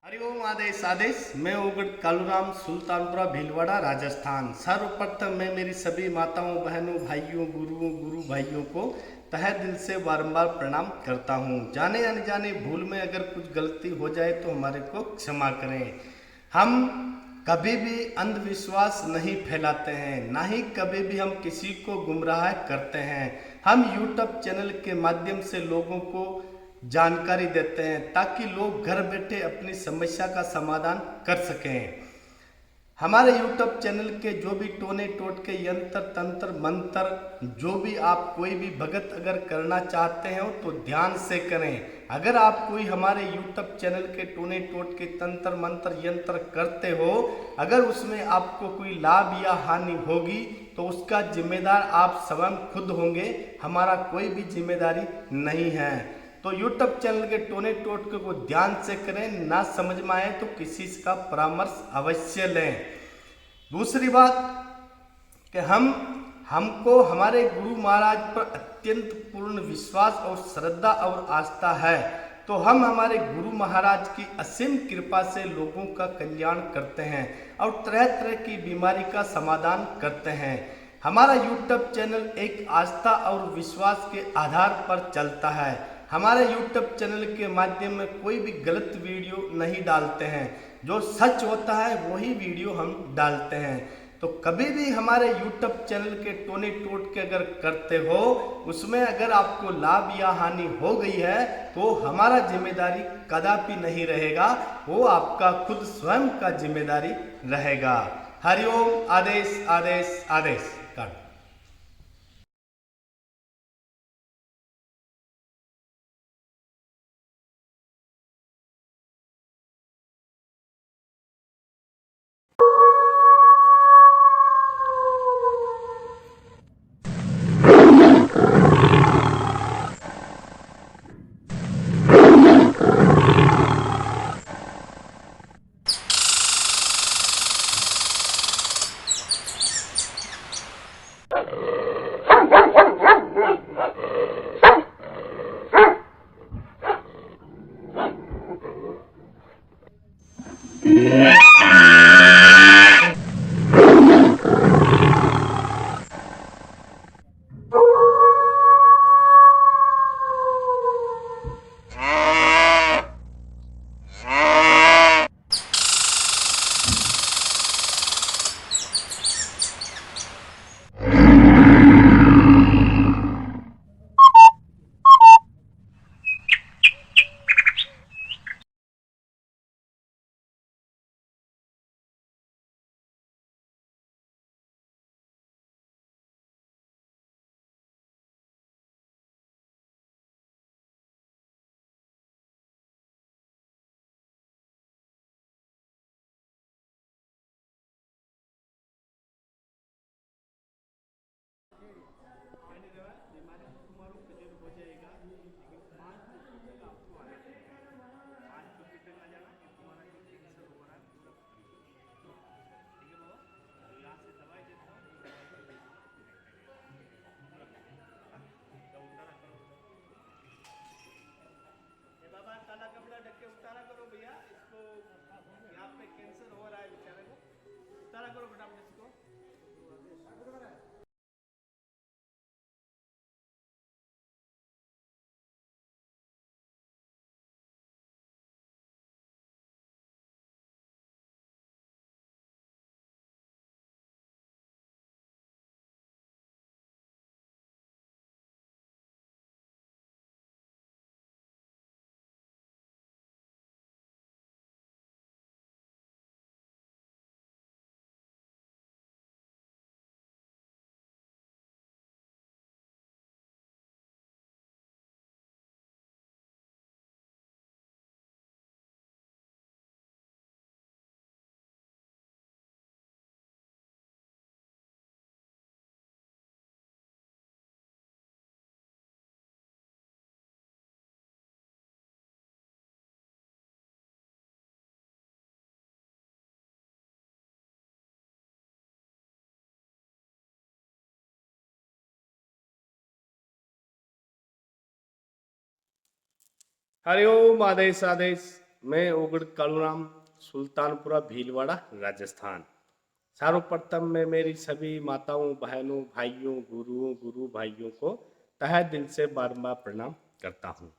हरिओम आदेश आदेश। मैं ओगड़ कालूराम सुल्तानपुरा भीलवाड़ा राजस्थान। सर्वप्रथम मैं मेरी सभी माताओं बहनों भाइयों गुरु भाइयों को तहे दिल से बारंबार प्रणाम करता हूँ। जाने अनजाने भूल में अगर कुछ गलती हो जाए तो हमारे को क्षमा करें। हम कभी भी अंधविश्वास नहीं फैलाते हैं, ना ही कभी भी हम किसी को गुमराह करते हैं। हम यूट्यूब चैनल के माध्यम से लोगों को जानकारी देते हैं ताकि लोग घर बैठे अपनी समस्या का समाधान कर सकें। हमारे यूट्यूब चैनल के जो भी टोने टोटके यंत्र तंत्र मंत्र जो भी आप कोई भी भगत अगर करना चाहते हो तो ध्यान से करें। अगर आप कोई हमारे यूट्यूब चैनल के टोने टोटके तंत्र मंत्र यंत्र करते हो, अगर उसमें आपको कोई लाभ या हानि होगी तो उसका जिम्मेदार आप स्वयं खुद होंगे, हमारा कोई भी जिम्मेदारी नहीं है। तो यूट्यूब चैनल के टोने टोटके को ध्यान से करें, ना समझ में आए तो किसी का परामर्श अवश्य लें। दूसरी बात कि हमको हमारे गुरु महाराज पर अत्यंत पूर्ण विश्वास और श्रद्धा और आस्था है, तो हम हमारे गुरु महाराज की असीम कृपा से लोगों का कल्याण करते हैं और तरह तरह की बीमारी का समाधान करते हैं। हमारा यूट्यूब चैनल एक आस्था और विश्वास के आधार पर चलता है। हमारे यूट्यूब चैनल के माध्यम में कोई भी गलत वीडियो नहीं डालते हैं, जो सच होता है वही वीडियो हम डालते हैं। तो कभी भी हमारे यूट्यूब चैनल के टोने टोट के अगर करते हो, उसमें अगर आपको लाभ या हानि हो गई है तो हमारा जिम्मेदारी कदापि नहीं रहेगा, वो आपका खुद स्वयं का जिम्मेदारी रहेगा। हरिओम आदेश आदेश आदेश कर। काला कपड़ा ढक के उतारा करो भैया, इसको यहाँ पे कैंसर हो रहा है बेचारे को। उतारा करो फटाफट इसको। हरिओम आदेश आदेश। मैं ओगड़ कालूराम सुल्तानपुरा भीलवाड़ा राजस्थान। सर्वप्रथम मैं मेरी सभी माताओं बहनों भाइयों गुरु भाइयों को तहे दिल से बारंबार प्रणाम करता हूँ।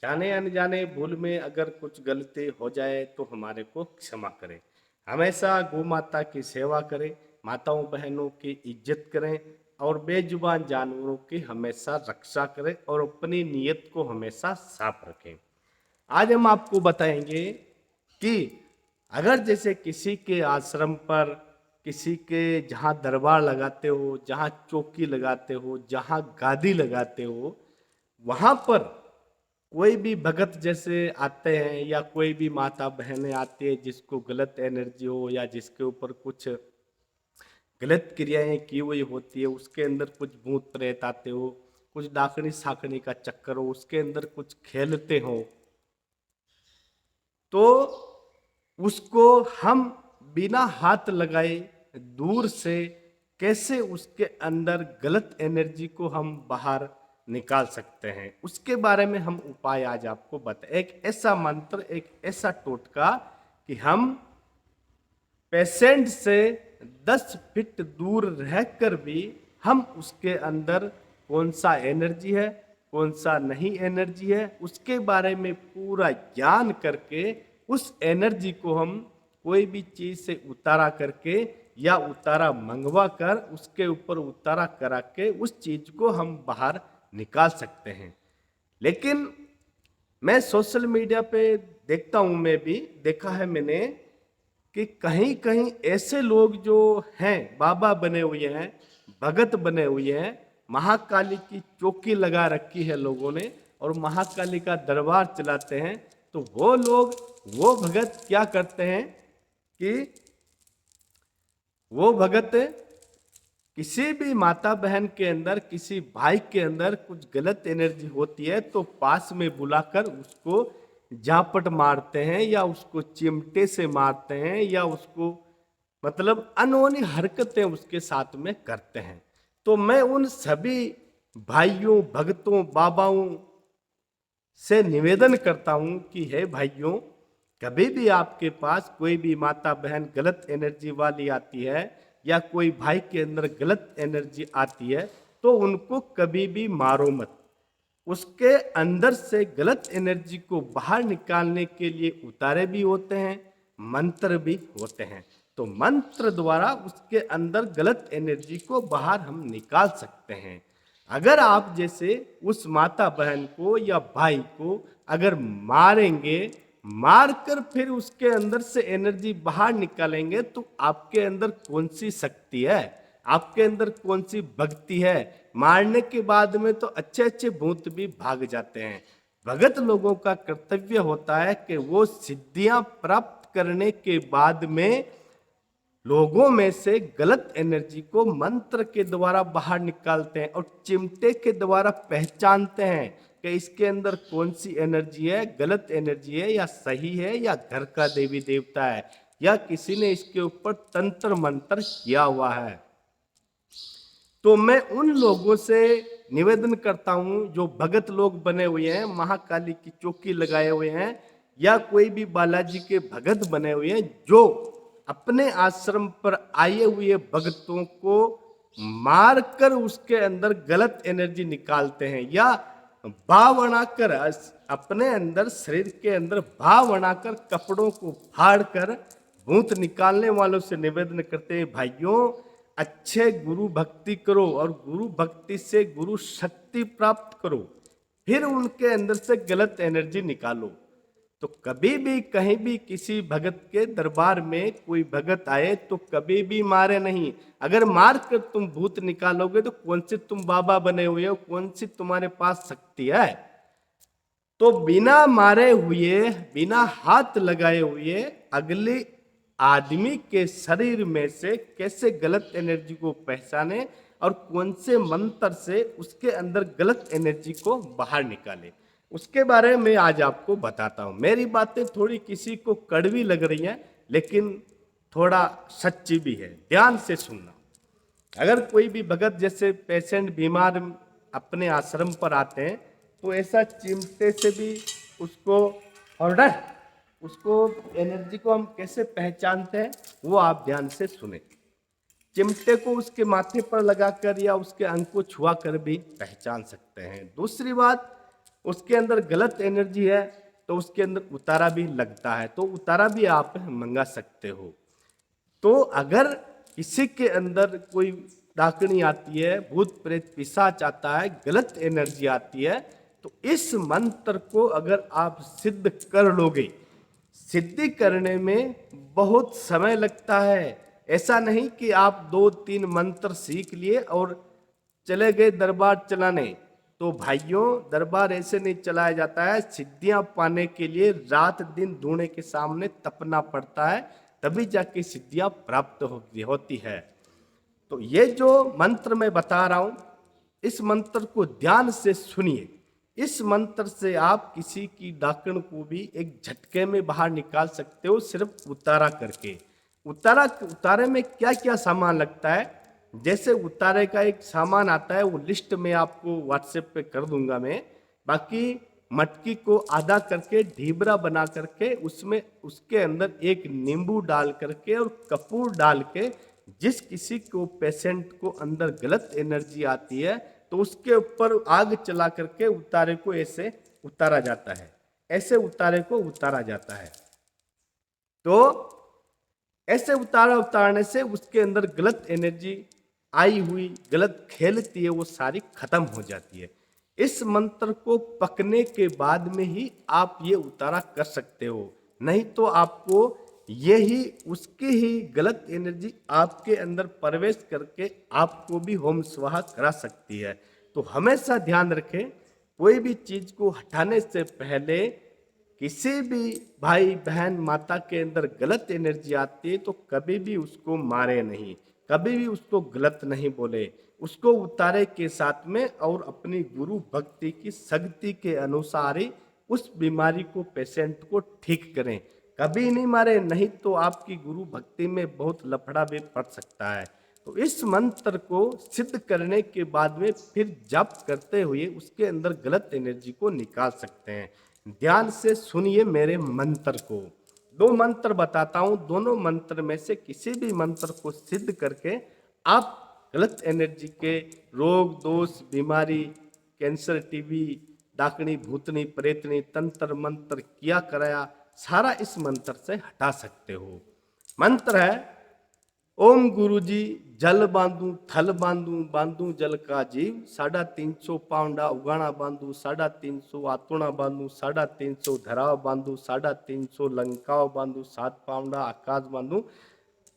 जाने अनजाने भूल में अगर कुछ गलती हो जाए तो हमारे को क्षमा करें। हमेशा गौ माता की सेवा करें, माताओं बहनों की इज्जत करें और बेजुबान जानवरों की हमेशा रक्षा करें और अपनी नीयत को हमेशा साफ रखें। आज हम आपको बताएंगे कि अगर जैसे किसी के आश्रम पर, किसी के जहाँ दरबार लगाते हो, जहाँ चौकी लगाते हो, जहाँ गादी लगाते हो, वहाँ पर कोई भी भगत जैसे आते हैं या कोई भी माता बहनें आती है जिसको गलत एनर्जी हो या जिसके ऊपर कुछ गलत क्रियाएं की हुई होती है, उसके अंदर कुछ भूत प्रेत आते हो, कुछ डाकनी साकनी का चक्कर हो, उसके अंदर कुछ खेलते हो, तो उसको हम बिना हाथ लगाए दूर से कैसे उसके अंदर गलत एनर्जी को हम बाहर निकाल सकते हैं, उसके बारे में हम उपाय आज आपको बताए। एक ऐसा मंत्र, एक ऐसा टोटका कि हम पेशेंट से 10 फीट दूर रहकर भी हम उसके अंदर कौन सा एनर्जी है, कौन सा नहीं एनर्जी है, उसके बारे में पूरा ज्ञान करके उस एनर्जी को हम कोई भी चीज से उतारा करके या उतारा मंगवा कर उसके ऊपर उतारा करा के उस चीज को हम बाहर निकाल सकते हैं। लेकिन मैं सोशल मीडिया पे देखता हूं, मैं भी देखा है मैंने कि कहीं कहीं ऐसे लोग जो हैं बाबा बने हुए हैं, भगत बने हुए हैं, महाकाली की चौकी लगा रखी है लोगों ने और महाकाली का दरबार चलाते हैं, तो वो लोग, वो भगत क्या करते हैं कि वो भगत किसी भी माता बहन के अंदर, किसी भाई के अंदर कुछ गलत एनर्जी होती है तो पास में बुलाकर उसको झापट मारते हैं या उसको चिमटे से मारते हैं या उसको मतलब अनहोनी हरकतें उसके साथ में करते हैं। तो मैं उन सभी भाइयों, भक्तों, बाबाओं से निवेदन करता हूं कि हे भाइयों, कभी भी आपके पास कोई भी माता बहन गलत एनर्जी वाली आती है या कोई भाई के अंदर गलत एनर्जी आती है तो उनको कभी भी मारो मत। उसके अंदर से गलत एनर्जी को बाहर निकालने के लिए उतारे भी होते हैं, मंत्र भी होते हैं। तो मंत्र द्वारा उसके अंदर गलत एनर्जी को बाहर हम निकाल सकते हैं। अगर आप जैसे उस माता बहन को या भाई को अगर मारेंगे, मारकर फिर उसके अंदर से एनर्जी बाहर निकालेंगे तो आपके अंदर कौन सी शक्ति है, आपके अंदर कौन सी भक्ति है। मारने के बाद में तो अच्छे अच्छे भूत भी भाग जाते हैं। भगत लोगों का कर्तव्य होता है कि वो सिद्धियां प्राप्त करने के बाद में लोगों में से गलत एनर्जी को मंत्र के द्वारा बाहर निकालते हैं और चिमटे के द्वारा पहचानते हैं कि इसके अंदर कौन सी एनर्जी है, गलत एनर्जी है या सही है या घर का देवी देवता है या किसी ने इसके ऊपर तंत्र मंत्र किया हुआ है। तो मैं उन लोगों से निवेदन करता हूं जो भगत लोग बने हुए हैं, महाकाली की चौकी लगाए हुए हैं या कोई भी बालाजी के भगत बने हुए हैं, जो अपने आश्रम पर आए हुए भक्तों को मारकर उसके अंदर गलत एनर्जी निकालते हैं या भाव बनाकर अपने अंदर, शरीर के अंदर भाव बनाकर कपड़ों को फाड़कर भूत निकालने वालों से निवेदन करते हैं, भाइयों अच्छे गुरु भक्ति करो और गुरु भक्ति से गुरु शक्ति प्राप्त करो, फिर उनके अंदर से गलत एनर्जी निकालो। तो कभी भी कहीं भी किसी भगत के दरबार में कोई भगत आए तो कभी भी मारे नहीं। अगर मार कर तुम भूत निकालोगे तो कौन से तुम बाबा बने हुए हो, कौन सी तुम्हारे पास शक्ति है। तो बिना मारे हुए, बिना हाथ लगाए हुए अगले आदमी के शरीर में से कैसे गलत एनर्जी को पहचाने और कौन से मंत्र से उसके अंदर गलत एनर्जी को बाहर निकाले, उसके बारे में आज आपको बताता हूं। मेरी बातें थोड़ी किसी को कड़वी लग रही हैं लेकिन थोड़ा सच्ची भी है, ध्यान से सुनना। अगर कोई भी भगत जैसे पेशेंट बीमार अपने आश्रम पर आते हैं तो ऐसा चिमटे से भी उसको ऑर्डर उसको एनर्जी को हम कैसे पहचानते हैं वो आप ध्यान से सुने। चिमटे को उसके माथे पर लगाकर या उसके अंग को छुआ कर भी पहचान सकते हैं। दूसरी बात, उसके अंदर गलत एनर्जी है तो उसके अंदर उतारा भी लगता है, तो उतारा भी आप मंगा सकते हो। तो अगर किसी के अंदर कोई डाकनी आती है, भूत प्रेत पिशाच आता है, गलत एनर्जी आती है, तो इस मंत्र को अगर आप सिद्ध कर लोगे, सिद्धि करने में बहुत समय लगता है। ऐसा नहीं कि आप 2-3 मंत्र सीख लिए और चले गए दरबार चलाने। तो भाइयों, दरबार ऐसे नहीं चलाया जाता है। सिद्धियां पाने के लिए रात दिन धूने के सामने तपना पड़ता है, तभी जाके सिद्धियां प्राप्त होती है। तो ये जो मंत्र मैं बता रहा हूं, इस मंत्र को ध्यान से सुनिए। इस मंत्र से आप किसी की डाकण को भी एक झटके में बाहर निकाल सकते हो, सिर्फ उतारा करके। उतारे में क्या क्या सामान लगता है, जैसे उतारे का एक सामान आता है, वो लिस्ट में आपको व्हाट्सएप पे कर दूंगा मैं। बाकी मटकी को आधा करके ढीबरा बना करके उसमें उसके अंदर एक नींबू डाल करके और कपूर डाल के, जिस किसी को पेशेंट को अंदर गलत एनर्जी आती है तो उसके ऊपर आग चला करके उतारे को ऐसे उतारा जाता है, ऐसे उतारे को उतारा जाता है। तो ऐसे उतारने से उसके अंदर गलत एनर्जी आई हुई, गलत खेलती है, वो सारी खत्म हो जाती है। इस मंत्र को पकने के बाद में ही आप ये उतारा कर सकते हो, नहीं तो आपको यही उसकी ही गलत एनर्जी आपके अंदर प्रवेश करके आपको भी होम स्वाहा करा सकती है। तो हमेशा ध्यान रखें, कोई भी चीज को हटाने से पहले किसी भी भाई बहन माता के अंदर गलत एनर्जी आती है तो कभी भी उसको मारे नहीं, कभी भी उसको गलत नहीं बोले, उसको उतारे के साथ में और अपनी गुरु भक्ति की शक्ति के अनुसार ही उस बीमारी को, पेशेंट को ठीक करें। कभी नहीं मारे, नहीं तो आपकी गुरु भक्ति में बहुत लफड़ा भी पड़ सकता है। तो इस मंत्र को सिद्ध करने के बाद में फिर जप करते हुए उसके अंदर गलत एनर्जी को निकाल सकते हैं। ध्यान से सुनिए मेरे मंत्र को। 2 मंत्र बताता हूं, दोनों मंत्र में से किसी भी मंत्र को सिद्ध करके आप गलत एनर्जी के रोग दोष बीमारी, कैंसर, टीबी, डाकनी भूतनी प्रेतनी, तंत्र मंत्र किया कराया सारा इस मंत्र से हटा सकते हो। मंत्र है, ओम गुरुजी जल बांधू थल बांधू, बांधू जल का जीव, 350 पाउंडा उगाना बांधू, 350 आतुणा बांधू, 350 धराव बांधू, 350 लंकाव बांधू, 7 पाउंडा आकाश बांधू,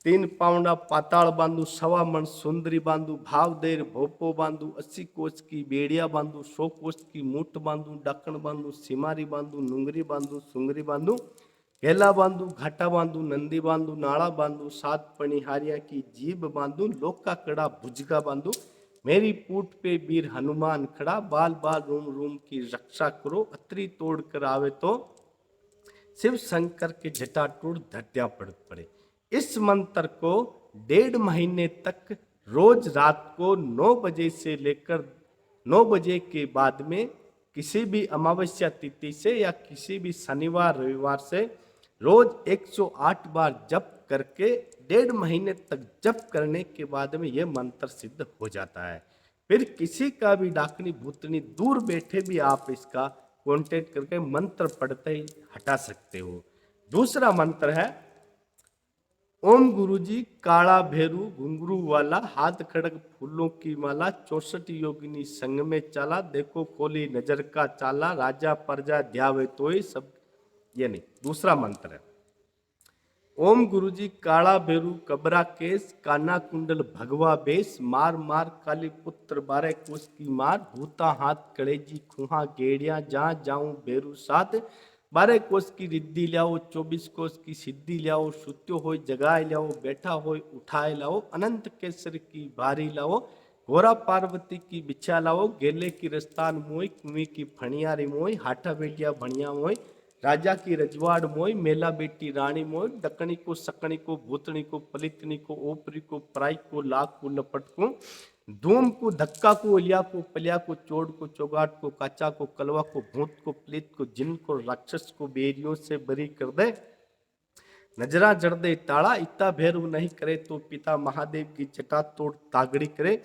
3 पाउंडा पाताल बांधू, 1.25 मन सुंदरी बांधू, भाव देर भोपो बांधू, 80 कोस की बेड़िया बांधू, 100 कोस की मूठ बांधू, डकण बांधू, सिमारी बांधू, नुंगरी बांधू, सुंगरी बांधू, केला बांधू, घाटा बांधू, नंदी बांधू, नाड़ा बांधू, 7 पनिहारिया की जीभ बांधू, लोका कड़ा भुजगा बांधू, मेरी पूट पे वीर हनुमान खड़ा, बाल बाल रूम रूम की रक्षा करो, अतरी तोड़ कर आवे तो शिव शंकर के जटाटूट धत्या पड़ पड़े। इस मंत्र को 1.5 महीने तक रोज रात को 9 बजे से लेकर 9 बजे के बाद में किसी भी अमावस्या तिथि से या किसी भी शनिवार रविवार से रोज 108 बार जप करके 1.5 महीने तक जप करने के बाद में यह मंत्र सिद्ध हो जाता है। फिर किसी का भी डाकनी भूतनी दूर बैठे भी आप इसका कॉन्टेक्ट करके मंत्र पढ़ते ही हटा सकते हो। दूसरा मंत्र है, ओम गुरुजी काला भेरू घुंघरू वाला, हाथ खड़क फूलों की माला, 64 योगिनी संग में चाला, देखो कोली नजर का चाला, राजा प्रजा ध्यावे तोय सब। ये नहीं, दूसरा मंत्र है, ओम गुरुजी काला भेरू कबरा केस, काना कुंडल भगवा बेस, मार मार काली पुत्र 12 कोस की मार, भूता हाथ कड़ेजी खुहा गेड़िया, जहाँ जाऊं भेरू साथ, 12 कोस की रिद्धि लियाओ, 24 कोस की सिद्धि लियाओ, सुत्यो हो जगाए लियाओ, बैठा हो उठाए लाओ, अनंत केसर की भारी लाओ, घोरा पार्वती की बिछा लाओ, गेले की रस्तान मोई, कुएं की फणियारी मोई, हाथा बेटिया भणिया मोई, राजा की रजवाड़ मोई, मेला बेटी रानी मोई, डकनी को सकनी को भूतनी को पलितनी को ओपरी को पराई को लाख को लपट को, धूम को, धक्का को, उलिया को, पलिया को, चोड़ को, चौगाट को, काचा को, कलवा को, भूत को, प्लेत को, जिन को, राक्षस को बेरियों से बरी कर दे। नजरा जड़ दे ताड़ा, इतना भैरव नहीं करे तो पिता महादेव की जटा तोड़ तागड़ी करे।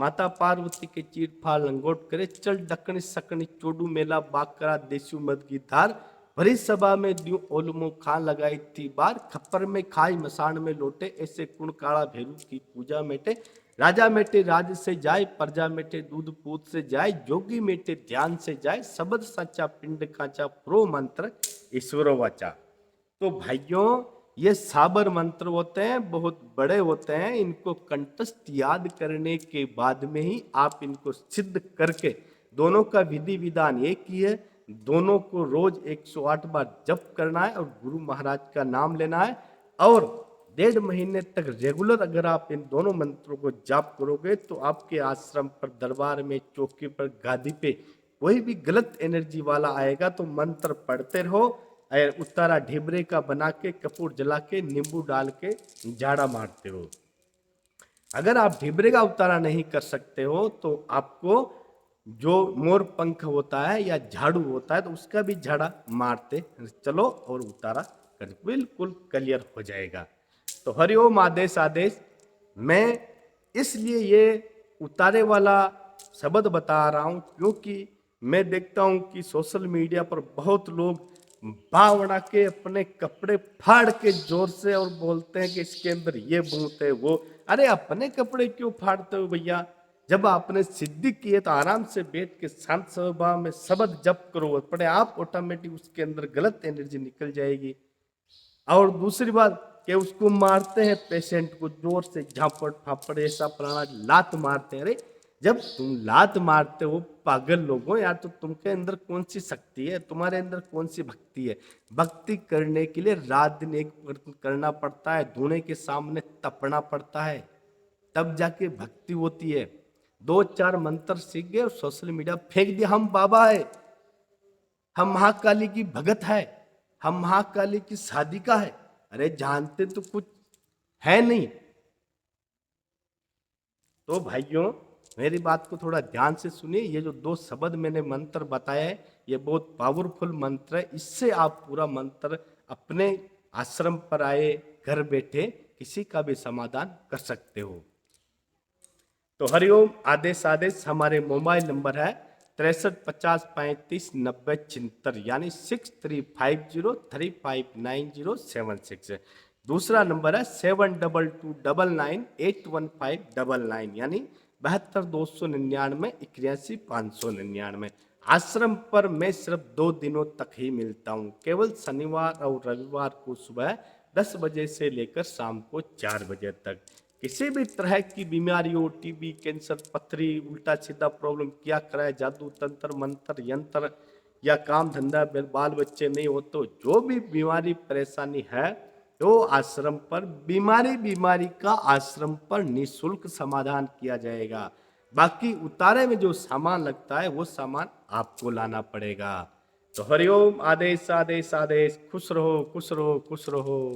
माता पार्वती के चीर फाड़ लंगोट करे। चल डकनी सकनी चोडू मेला बाकरा देसू मद की धार। भरी सभा में द्यू ओलमो खां लगाई थी बार। खप्पर में खाई मसान में लोटे, ऐसे कुण काला भैरू की पूजा मेटे। राजा मेटे राज से जाए, प्रजा मेटे दूध पूत से जाए। जोगी मेटे ध्यान से जाए, शब्द साचा पिंड काचा। प्रो मंत्र ईश्वरो वाचा। तो भाइयों, ये साबर मंत्र होते हैं, बहुत बड़े होते हैं। इनको कंठस्थ याद करने के बाद में ही आप इनको सिद्ध करके, दोनों का विधि विधान एक ही है। दोनों को रोज 108 बार जप करना है और गुरु महाराज का नाम लेना है। और 1.5 महीने तक रेगुलर अगर आप इन दोनों मंत्रों को जाप करोगे तो आपके आश्रम पर, दरबार में, चौकी पर, गादी पे कोई भी गलत एनर्जी वाला आएगा तो मंत्र पढ़ते रहो। उतारा ढिबरे का बना के, कपूर जला के, नींबू डाल के झाड़ा मारते हो। अगर आप ढिबरे का उतारा नहीं कर सकते हो तो आपको जो मोर पंख होता है या झाड़ू होता है तो उसका भी झाड़ा मारते चलो और उतारा कर, बिल्कुल क्लियर हो जाएगा। तो हरिओम आदेश आदेश। मैं इसलिए ये उतारे वाला शब्द बता रहा हूं क्योंकि मैं देखता हूं कि सोशल मीडिया पर बहुत लोग बावड़ा के अपने कपड़े फाड़ के जोर से और बोलते हैं कि इसके अंदर ये भूत है वो। अरे अपने कपड़े क्यों फाड़ते हो भैया? जब आपने सिद्धि की है तो आराम से बैठ के शांत स्वभाव में शब्द जप करो, अपने आप ऑटोमेटिक उसके अंदर गलत एनर्जी निकल जाएगी। और दूसरी बात कि उसको मारते हैं पेशेंट को जोर से, झापड़ फापड़ ऐसा पुराना लात मारते हैं। अरे जब तुम लात मारते हो पागल लोगों, यार तो तुमके अंदर कौन सी शक्ति है, तुम्हारे अंदर कौन सी भक्ति है? भक्ति करने के लिए रात दिन एक करना पड़ता है, धुएं के सामने तपना पड़ता है, तब जाके भक्ति होती है। 2-4 मंत्र सीख गए और सोशल मीडिया फेंक दिया, हम बाबा है, हम महाकाली की भगत है, हम महाकाली की साधिका है। अरे जानते तो कुछ है नहीं। तो भाइयों, मेरी बात को थोड़ा ध्यान से सुनिए। ये जो 2 शब्द मैंने मंत्र बताए हैं, ये बहुत पावरफुल मंत्र है। इससे आप पूरा मंत्र अपने आश्रम पर आए, घर बैठे किसी का भी समाधान कर सकते हो। तो हरिओम आदेश आदेश। हमारे मोबाइल नंबर है 6350359076 यानी 6350359076। दूसरा नंबर है 7229981599 यानी 722991 आश्रम पर मैं सिर्फ 2 दिनों तक ही मिलता हूँ, केवल शनिवार और रविवार को सुबह 10 बजे से लेकर शाम को 4 बजे तक। किसी भी तरह की बीमारी हो, टीबी, कैंसर, पथरी, उल्टा सीधा प्रॉब्लम, क्या कराए, जादू तंत्र मंत्र यंत्र या काम धंधा, बाल बच्चे नहीं हो, तो जो भी बीमारी परेशानी है तो आश्रम पर, बीमारी का आश्रम पर निःशुल्क समाधान किया जाएगा। बाकी उतारे में जो सामान लगता है वो सामान आपको लाना पड़ेगा। तो हरिओम आदेश आदेश आदेश। खुश रहो खुश रहो खुश रहो।